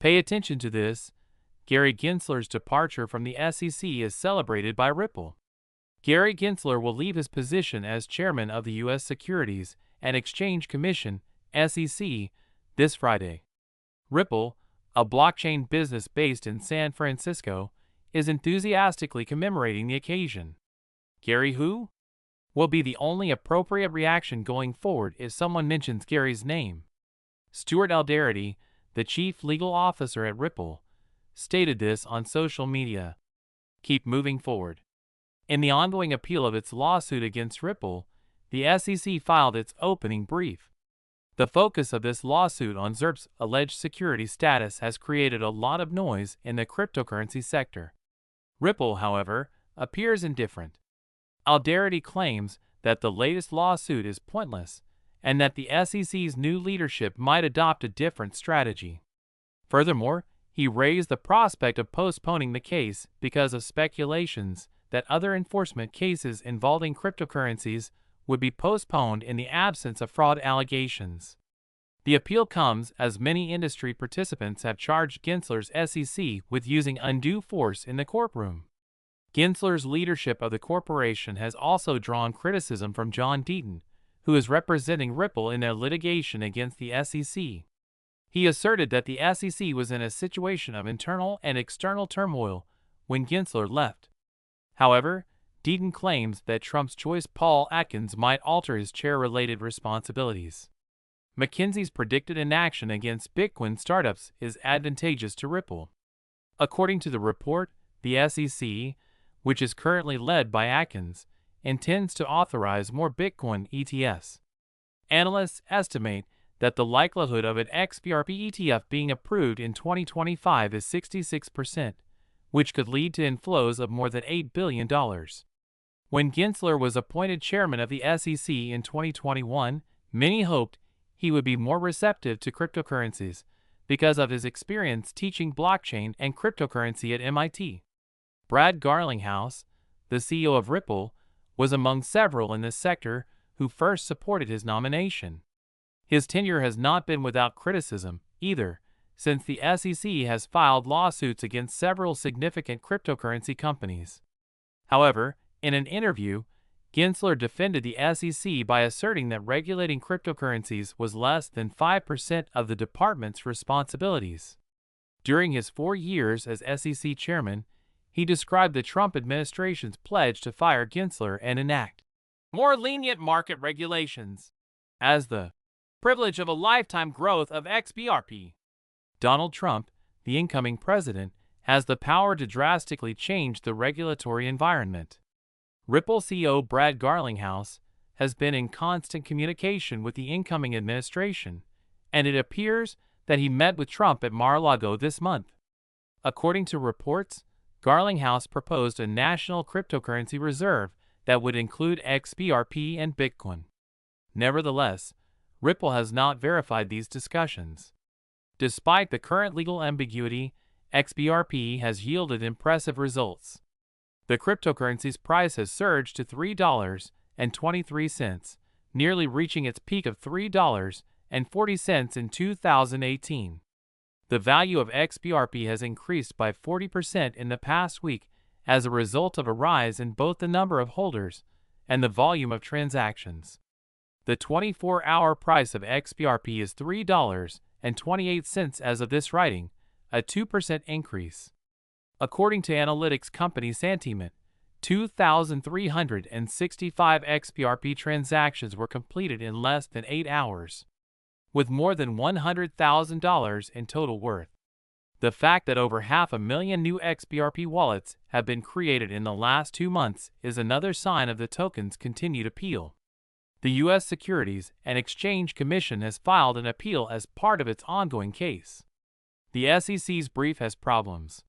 Pay attention to this. Gary Gensler's departure from the SEC is celebrated by Ripple. Gary Gensler will leave his position as chairman of the U.S. Securities and Exchange Commission, SEC, this Friday. Ripple, a blockchain business based in San Francisco, is enthusiastically commemorating the occasion. Gary who? Will be the only appropriate reaction going forward if someone mentions Gary's name. Stuart Aldarity, the chief legal officer at Ripple, stated this on social media. Keep moving forward. In the ongoing appeal of its lawsuit against Ripple, the SEC filed its opening brief. The focus of this lawsuit on ZIRP's alleged security status has created a lot of noise in the cryptocurrency sector. Ripple, however, appears indifferent. Aldarity claims that the latest lawsuit is pointless and that the SEC's new leadership might adopt a different strategy. Furthermore, he raised the prospect of postponing the case because of speculations that other enforcement cases involving cryptocurrencies would be postponed in the absence of fraud allegations. The appeal comes as many industry participants have charged Gensler's SEC with using undue force in the courtroom. Gensler's leadership of the corporation has also drawn criticism from John Deaton, who is representing Ripple in their litigation against the SEC. He asserted that the SEC was in a situation of internal and external turmoil when Gensler left. However, Deaton claims that Trump's choice Paul Atkins might alter his chair-related responsibilities. McKinsey's predicted inaction against Bitcoin startups is advantageous to Ripple. According to the report, the SEC, which is currently led by Atkins, intends to authorize more Bitcoin ETFs. Analysts estimate that the likelihood of an XRP ETF being approved in 2025 is 66%, which could lead to inflows of more than $8 billion. When Gensler was appointed chairman of the SEC in 2021, many hoped he would be more receptive to cryptocurrencies because of his experience teaching blockchain and cryptocurrency at MIT. Brad Garlinghouse, the CEO of Ripple, was among several in this sector who first supported his nomination. His tenure has not been without criticism, either, since the SEC has filed lawsuits against several significant cryptocurrency companies. However, in an interview, Gensler defended the SEC by asserting that regulating cryptocurrencies was less than 5% of the department's responsibilities. During his 4 years as SEC chairman, he described the Trump administration's pledge to fire Gensler and enact more lenient market regulations as the privilege of a lifetime growth of XRP. Donald Trump, the incoming president, has the power to drastically change the regulatory environment. Ripple CEO Brad Garlinghouse has been in constant communication with the incoming administration, and it appears that he met with Trump at Mar-a-Lago this month. According to reports, Garlinghouse proposed a national cryptocurrency reserve that would include XRP and Bitcoin. Nevertheless, Ripple has not verified these discussions. Despite the current legal ambiguity, XRP has yielded impressive results. The cryptocurrency's price has surged to $3.23, nearly reaching its peak of $3.40 in 2018. The value of XRP has increased by 40% in the past week as a result of a rise in both the number of holders and the volume of transactions. The 24-hour price of XRP is $3.28 as of this writing, a 2% increase. According to analytics company Santiment, 2,365 XRP transactions were completed in less than 8 hours, with more than $100,000 in total worth. The fact that over 500,000 new XRP wallets have been created in the last 2 months is another sign of the token's continued appeal. The U.S. Securities and Exchange Commission has filed an appeal as part of its ongoing case. The SEC's brief has problems.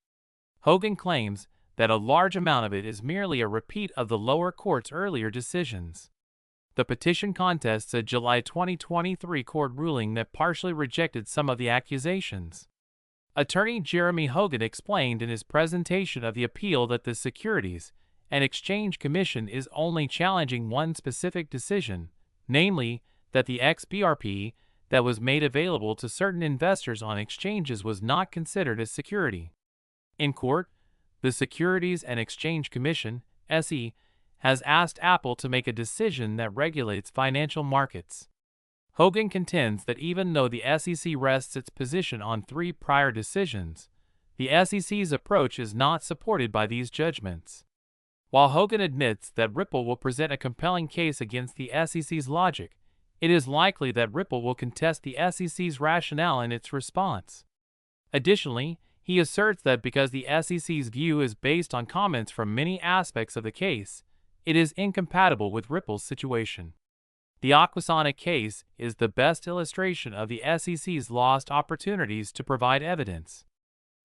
Hogan claims that a large amount of it is merely a repeat of the lower court's earlier decisions. The petition contests a July 2023 court ruling that partially rejected some of the accusations. Attorney Jeremy Hogan explained in his presentation of the appeal that the Securities and Exchange Commission is only challenging one specific decision, namely that the XRP that was made available to certain investors on exchanges was not considered a security. In court, the Securities and Exchange Commission (SE) has asked Apple to make a decision that regulates financial markets. Hogan contends that even though the SEC rests its position on 3 prior decisions, the SEC's approach is not supported by these judgments. While Hogan admits that Ripple will present a compelling case against the SEC's logic, it is likely that Ripple will contest the SEC's rationale in its response. Additionally, he asserts that because the SEC's view is based on comments from many aspects of the case, it is incompatible with Ripple's situation. The Aquasonic case is the best illustration of the SEC's lost opportunities to provide evidence.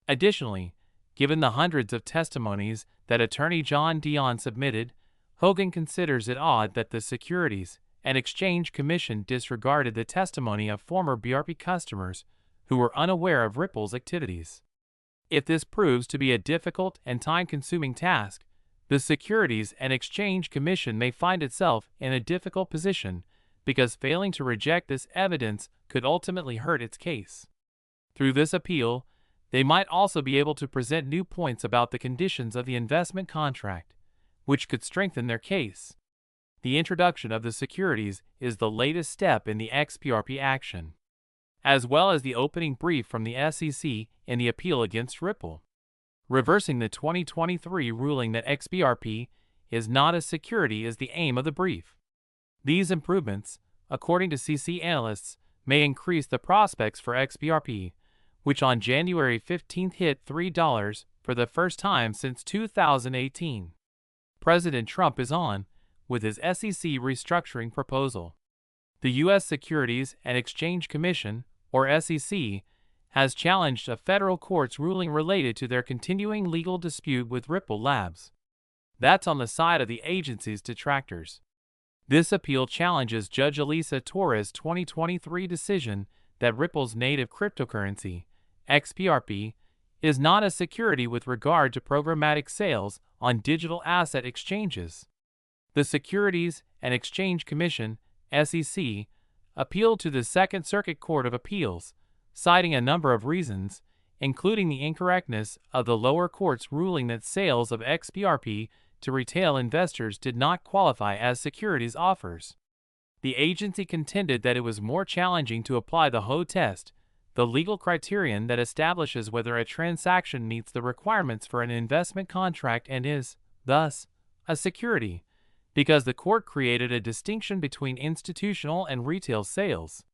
Additionally, given the hundreds of testimonies that attorney John Dion submitted, Hogan considers it odd that the Securities and Exchange Commission disregarded the testimony of former BRP customers who were unaware of Ripple's activities. If this proves to be a difficult and time-consuming task, the Securities and Exchange Commission may find itself in a difficult position because failing to reject this evidence could ultimately hurt its case. Through this appeal, they might also be able to present new points about the conditions of the investment contract, which could strengthen their case. The introduction of the securities is the latest step in the XRP action, as well as the opening brief from the SEC in the appeal against Ripple, reversing the 2023 ruling that XRP is not a security is the aim of the brief. These improvements, according to CC analysts, may increase the prospects for XRP, which on January 15 hit $3 for the first time since 2018. President Trump is on with his SEC restructuring proposal. The U.S. Securities and Exchange Commission, or SEC, has challenged a federal court's ruling related to their continuing legal dispute with Ripple Labs. That's on the side of the agency's detractors. This appeal challenges Judge Elisa Torres' 2023 decision that Ripple's native cryptocurrency, XRP, is not a security with regard to programmatic sales on digital asset exchanges. The Securities and Exchange Commission, SEC, appealed to the Second Circuit Court of Appeals, citing a number of reasons, including the incorrectness of the lower court's ruling that sales of XRP to retail investors did not qualify as securities offers. The agency contended that it was more challenging to apply the Ho test, the legal criterion that establishes whether a transaction meets the requirements for an investment contract and is, thus, a security, because the court created a distinction between institutional and retail sales.